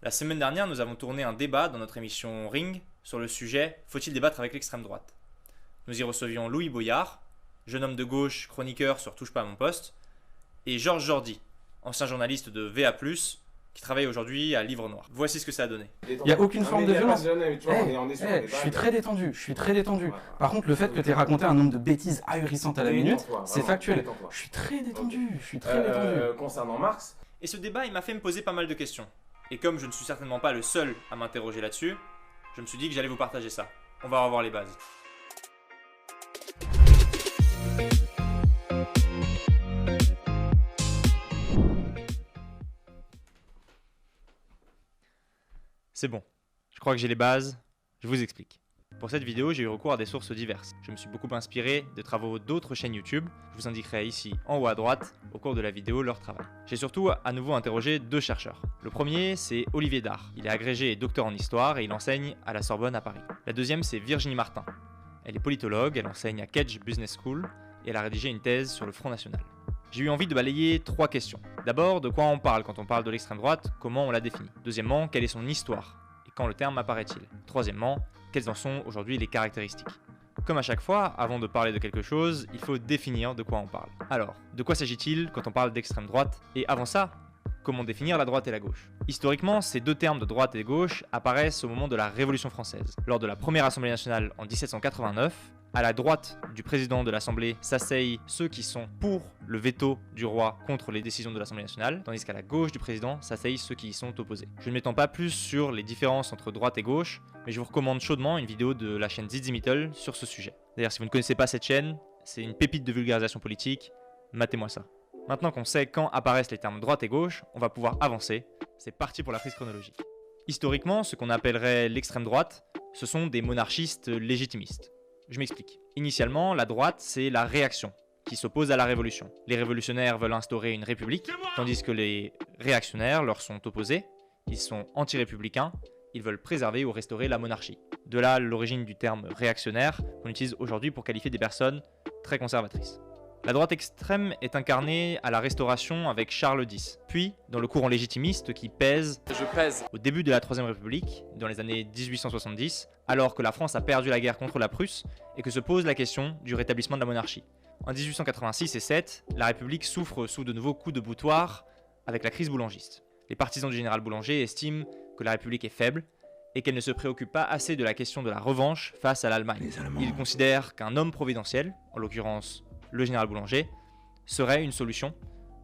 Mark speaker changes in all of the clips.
Speaker 1: La semaine dernière, nous avons tourné un débat dans notre émission Ring sur le sujet « Faut-il débattre avec l'extrême droite ?» Nous y recevions Louis Boyard, jeune homme de gauche, chroniqueur sur Touche pas à mon poste, et Georges Jordi, ancien journaliste de VA+, qui travaille aujourd'hui à Livre Noir. Voici ce que ça a donné.
Speaker 2: Il n'y a aucune forme de violence.
Speaker 3: Je suis très détendu, Par contre, le fait que tu aies raconté un nombre de bêtises ahurissantes à la minute, c'est factuel. Je suis très détendu,
Speaker 2: Concernant Marx...
Speaker 1: Et ce débat, il m'a fait me poser pas mal de questions. Et comme je ne suis certainement pas le seul à m'interroger là-dessus, je me suis dit que j'allais vous partager ça. On va revoir les bases. C'est bon, je crois que j'ai les bases, je vous explique. Pour cette vidéo, j'ai eu recours à des sources diverses. Je me suis beaucoup inspiré de travaux d'autres chaînes YouTube. Je vous indiquerai ici, en haut à droite, au cours de la vidéo, leur travail. J'ai surtout à nouveau interrogé deux chercheurs. Le premier, c'est Olivier Dard. Il est agrégé et docteur en histoire et il enseigne à la Sorbonne à Paris. La deuxième, c'est Virginie Martin. Elle est politologue, elle enseigne à Kedge Business School et elle a rédigé une thèse sur le Front National. J'ai eu envie de balayer trois questions. D'abord, de quoi on parle quand on parle de l'extrême droite, comment on la définit. Deuxièmement, quelle est son histoire et quand le terme apparaît-il. Troisièmement, quelles en sont aujourd'hui les caractéristiques. Comme à chaque fois, avant de parler de quelque chose, il faut définir de quoi on parle. Alors, de quoi s'agit-il quand on parle d'extrême droite? Et avant ça, comment définir la droite et la gauche? Historiquement, ces deux termes de droite et de gauche apparaissent au moment de la Révolution française. Lors de la première Assemblée nationale en 1789, à la droite du président de l'Assemblée s'asseyent ceux qui sont pour le veto du roi contre les décisions de l'Assemblée nationale, tandis qu'à la gauche du président s'asseyent ceux qui y sont opposés. Je ne m'étends pas plus sur les différences entre droite et gauche, mais je vous recommande chaudement une vidéo de la chaîne Zizi Mittel sur ce sujet. D'ailleurs, si vous ne connaissez pas cette chaîne, c'est une pépite de vulgarisation politique, matez-moi ça. Maintenant qu'on sait quand apparaissent les termes droite et gauche, on va pouvoir avancer. C'est parti pour la prise chronologique. Historiquement, ce qu'on appellerait l'extrême droite, ce sont des monarchistes légitimistes. Je m'explique. Initialement, la droite, c'est la réaction, qui s'oppose à la révolution. Les révolutionnaires veulent instaurer une république, tandis que les réactionnaires leur sont opposés. Ils sont anti-républicains, ils veulent préserver ou restaurer la monarchie. De là, l'origine du terme réactionnaire, qu'on utilise aujourd'hui pour qualifier des personnes très conservatrices. La droite extrême est incarnée à la Restauration avec Charles X, puis dans le courant légitimiste qui pèse au début de la Troisième République, dans les années 1870, alors que la France a perdu la guerre contre la Prusse et que se pose la question du rétablissement de la monarchie. En 1886 et 7, la République souffre sous de nouveaux coups de boutoir avec la crise boulangiste. Les partisans du général Boulanger estiment que la République est faible et qu'elle ne se préoccupe pas assez de la question de la revanche face à l'Allemagne. Ils considèrent qu'un homme providentiel, en l'occurrence le général Boulanger, serait une solution,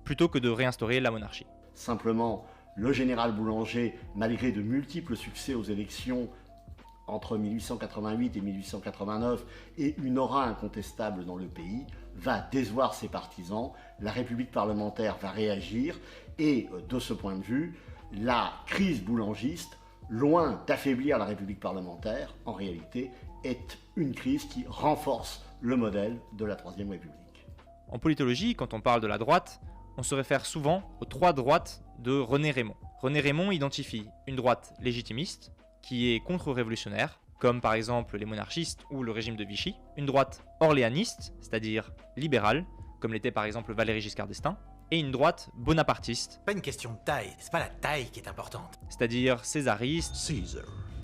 Speaker 1: plutôt que de réinstaurer la monarchie.
Speaker 4: Simplement, le général Boulanger, malgré de multiples succès aux élections entre 1888 et 1889 et une aura incontestable dans le pays, va décevoir ses partisans, la République parlementaire va réagir et, de ce point de vue, la crise boulangiste, loin d'affaiblir la République parlementaire, en réalité, est une crise qui renforce le modèle de la Troisième République.
Speaker 1: En politologie, quand on parle de la droite, on se réfère souvent aux trois droites de René Raymond. René Raymond identifie une droite légitimiste, qui est contre-révolutionnaire, comme par exemple les monarchistes ou le régime de Vichy, une droite orléaniste, c'est-à-dire libérale, comme l'était par exemple Valéry Giscard d'Estaing, et une droite bonapartiste.
Speaker 5: Pas une question de taille, c'est pas la taille qui est importante.
Speaker 1: C'est-à-dire césariste,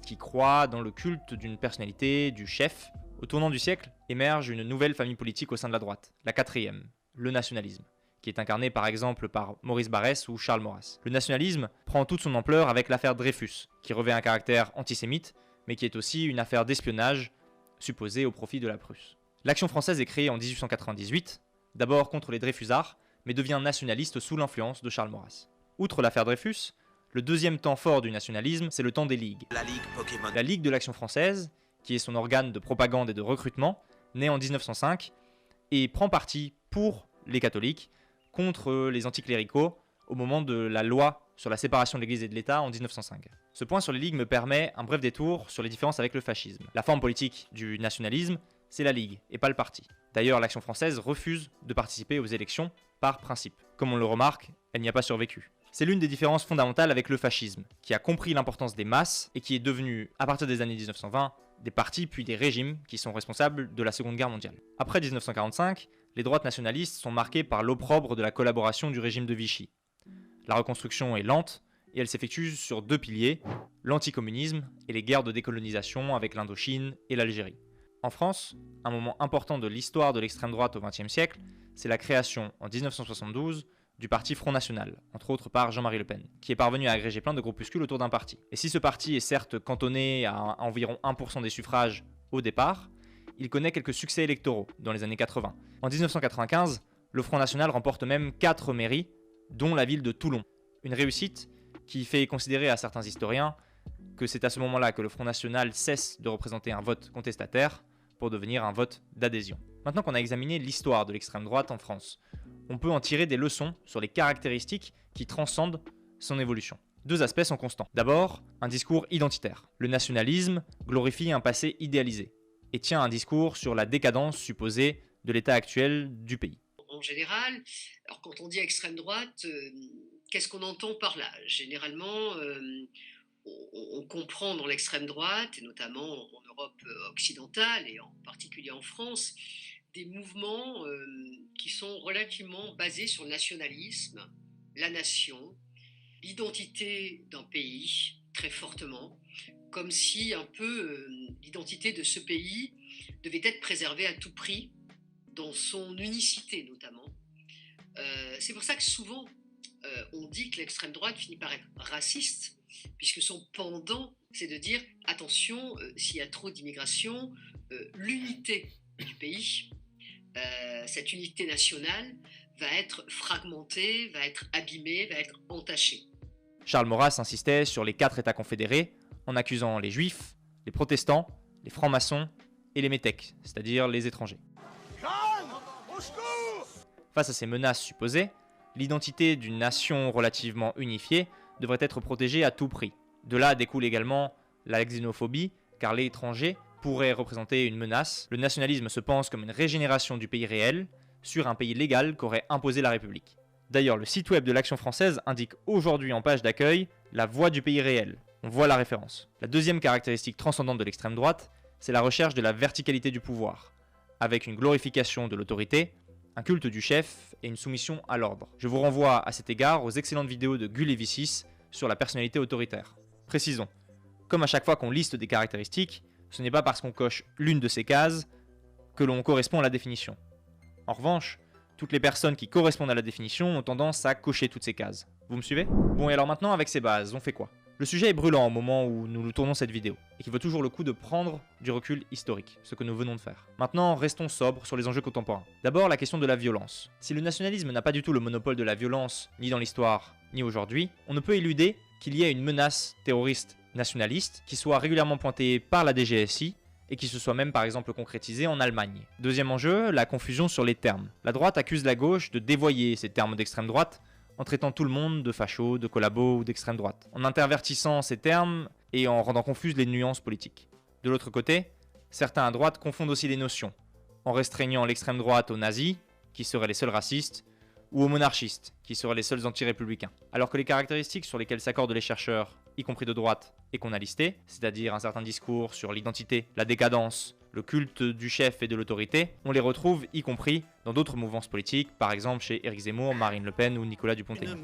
Speaker 1: qui croit dans le culte d'une personnalité, du chef. Au tournant du siècle, émerge une nouvelle famille politique au sein de la droite, la quatrième, le nationalisme, qui est incarné par exemple par Maurice Barrès ou Charles Maurras. Le nationalisme prend toute son ampleur avec l'affaire Dreyfus, qui revêt un caractère antisémite, mais qui est aussi une affaire d'espionnage supposée au profit de la Prusse. L'Action française est créée en 1898, d'abord contre les Dreyfusards, mais devient nationaliste sous l'influence de Charles Maurras. Outre l'affaire Dreyfus, le deuxième temps fort du nationalisme, c'est le temps des ligues.
Speaker 5: La Ligue Pokémon.
Speaker 1: La Ligue de l'Action française, qui est son organe de propagande et de recrutement, née en 1905, et prend parti pour les catholiques contre les anticléricaux au moment de la loi sur la séparation de l'Église et de l'État en 1905. Ce point sur les ligues me permet un bref détour sur les différences avec le fascisme. La forme politique du nationalisme, c'est la Ligue et pas le parti. D'ailleurs, l'Action française refuse de participer aux élections par principe. Comme on le remarque, elle n'y a pas survécu. C'est l'une des différences fondamentales avec le fascisme, qui a compris l'importance des masses et qui est devenu, à partir des années 1920, des partis puis des régimes qui sont responsables de la Seconde Guerre mondiale. Après 1945, les droites nationalistes sont marquées par l'opprobre de la collaboration du régime de Vichy. La reconstruction est lente et elle s'effectue sur deux piliers, l'anticommunisme et les guerres de décolonisation avec l'Indochine et l'Algérie. En France, un moment important de l'histoire de l'extrême droite au XXe siècle, c'est la création en 1972 du parti Front National, entre autres par Jean-Marie Le Pen, qui est parvenu à agréger plein de groupuscules autour d'un parti. Et si ce parti est certes cantonné à environ 1% des suffrages au départ, il connaît quelques succès électoraux dans les années 80. En 1995, le Front National remporte même 4 mairies, dont la ville de Toulon. Une réussite qui fait considérer à certains historiens que c'est à ce moment-là que le Front National cesse de représenter un vote contestataire pour devenir un vote d'adhésion. Maintenant qu'on a examiné l'histoire de l'extrême droite en France, on peut en tirer des leçons sur les caractéristiques qui transcendent son évolution. Deux aspects sont constants. D'abord, un discours identitaire. Le nationalisme glorifie un passé idéalisé et tient un discours sur la décadence supposée de l'état actuel du pays.
Speaker 6: En général, alors quand on dit extrême droite, qu'est-ce qu'on entend par là? Généralement, on comprend dans l'extrême droite, et notamment en Europe occidentale et en particulier en France, des mouvements qui sont relativement basés sur le nationalisme, la nation, l'identité d'un pays très fortement, comme si un peu l'identité de ce pays devait être préservée à tout prix, dans son unicité notamment. C'est pour ça que souvent on dit que l'extrême droite finit par être raciste, puisque son pendant, c'est de dire attention, s'il y a trop d'immigration, l'unité du pays, cette unité nationale va être fragmentée, va être abîmée, va être entachée.
Speaker 1: Charles Maurras insistait sur les 4 États confédérés en accusant les juifs, les protestants, les francs-maçons et les métèques, c'est-à-dire les étrangers. Face à ces menaces supposées, l'identité d'une nation relativement unifiée devrait être protégée à tout prix. De là découle également la xénophobie, car l'étranger pourrait représenter une menace. Le nationalisme se pense comme une régénération du pays réel sur un pays légal qu'aurait imposé la République. D'ailleurs, le site web de l'Action française indique aujourd'hui en page d'accueil la voix du pays réel. On voit la référence. La deuxième caractéristique transcendante de l'extrême droite, c'est la recherche de la verticalité du pouvoir, avec une glorification de l'autorité, un culte du chef et une soumission à l'ordre. Je vous renvoie à cet égard aux excellentes vidéos de Gull et Vicis sur la personnalité autoritaire. Précisons, comme à chaque fois qu'on liste des caractéristiques, ce n'est pas parce qu'on coche l'une de ces cases que l'on correspond à la définition. En revanche, toutes les personnes qui correspondent à la définition ont tendance à cocher toutes ces cases. Vous me suivez? Bon, et alors maintenant, avec ces bases, on fait quoi? Le sujet est brûlant au moment où nous tournons cette vidéo, et qu'il vaut toujours le coup de prendre du recul historique, ce que nous venons de faire. Maintenant, restons sobres sur les enjeux contemporains. D'abord, la question de la violence. Si le nationalisme n'a pas du tout le monopole de la violence, ni dans l'histoire, ni aujourd'hui, on ne peut éluder qu'il y ait une menace terroriste nationaliste qui soit régulièrement pointée par la DGSI, et qui se soit même par exemple concrétisée en Allemagne. Deuxième enjeu, la confusion sur les termes. La droite accuse la gauche de dévoyer ces termes d'extrême droite, en traitant tout le monde de facho, de collabo ou d'extrême droite, en intervertissant ces termes et en rendant confuses les nuances politiques. De l'autre côté, certains à droite confondent aussi les notions, en restreignant l'extrême droite aux nazis, qui seraient les seuls racistes, ou aux monarchistes, qui seraient les seuls anti-républicains. Alors que les caractéristiques sur lesquelles s'accordent les chercheurs, y compris de droite, et qu'on a listées, c'est-à-dire un certain discours sur l'identité, la décadence, le culte du chef et de l'autorité, on les retrouve y compris dans d'autres mouvances politiques, par exemple chez Éric Zemmour, Marine Le Pen ou Nicolas Dupont-Aignan.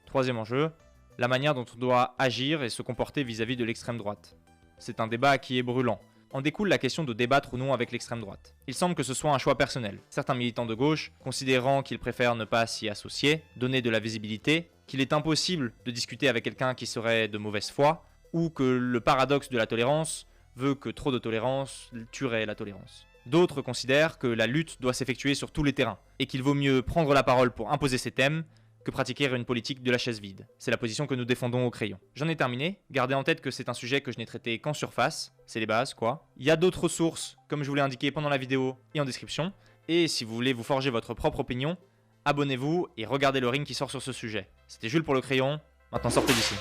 Speaker 1: Troisième enjeu, la manière dont on doit agir et se comporter vis-à-vis de l'extrême droite. C'est un débat qui est brûlant. En découle la question de débattre ou non avec l'extrême droite. Il semble que ce soit un choix personnel. Certains militants de gauche, considérant qu'ils préfèrent ne pas s'y associer, donner de la visibilité, qu'il est impossible de discuter avec quelqu'un qui serait de mauvaise foi, ou que le paradoxe de la tolérance veut que trop de tolérance tuerait la tolérance. D'autres considèrent que la lutte doit s'effectuer sur tous les terrains, et qu'il vaut mieux prendre la parole pour imposer ses thèmes que pratiquer une politique de la chaise vide. C'est la position que nous défendons au crayon. J'en ai terminé, gardez en tête que c'est un sujet que je n'ai traité qu'en surface, c'est les bases quoi. Il y a d'autres sources, comme je vous l'ai indiqué pendant la vidéo et en description, et si vous voulez vous forger votre propre opinion, abonnez-vous et regardez le ring qui sort sur ce sujet. C'était Jules pour le crayon, maintenant sortez d'ici.